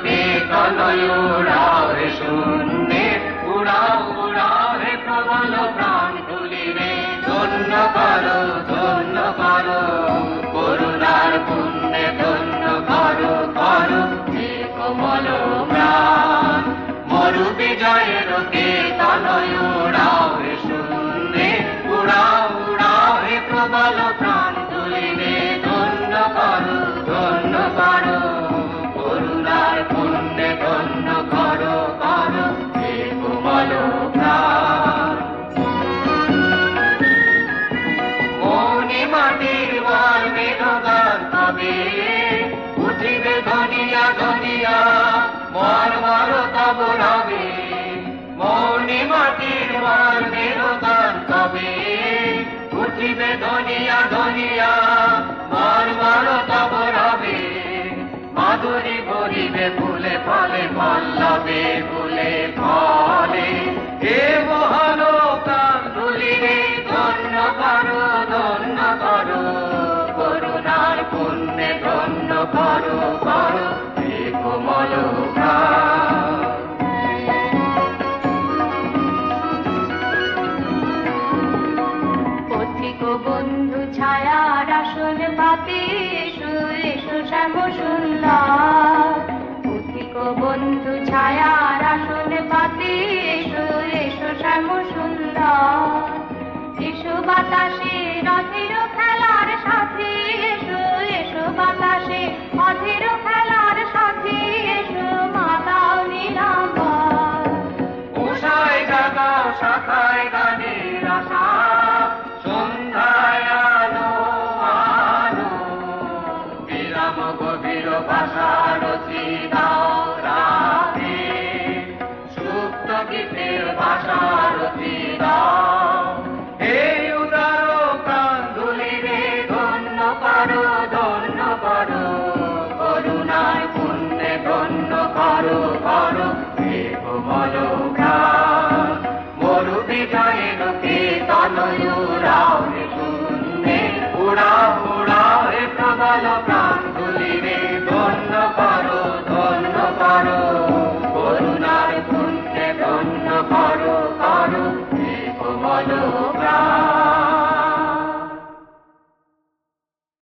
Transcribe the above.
কে তনয় উড়াও হে শূন্যে, উড়াও উড়াও হে প্রবল প্রাণ তুলিরে। ধন্য করো করুণার পুণ্যে ধন্য করো করো হে কোমল প্রাণ। মরু বিজয়ের কে তনয় উড়াও হে শূন্যে, উড়াও উড়াও হে প্রবল প্রাণ তুলিরে। ধন্য করো করুণার পুণ্যে ধন্য করো করো হে কোমল প্রাণ। মৌনি মাটির বল বেদগান তবে উঠিবে ধনিয়া ধনিয়া, মর মর তব রবে। মৌনি মাটির বল বেদগান তবে উঠিবে ধনিয়া ধনিয়া, মর মর তব রবে। মাধুরী ভরিবে ফুলে ফলে পল্লবে ফুলে ফলে, হে মহান প্রাণ তুলিরে। ধন্য করো করুণার পুণ্যে ধন্য করো করো হে কোমল প্রাণ। পথিক বন্ধু ছায়ার আসন পাতে এসো এসো শ্যাম সুন্দর। পথিক বন্ধু ছায়ার আসন পাতে এসো এসো শ্যাম সুন্দর। এসো বাতাসে রথের খেলার সাথে, এসো এসো বাতাসে অধীর খেলার সাথে, এসো মাতাও নীলাম্বর। উষায় জাগাও শাখায় গানের আশা, সন্ধ্যায় আলো আলো বিরাম গভীর ভাষা রচি দাও।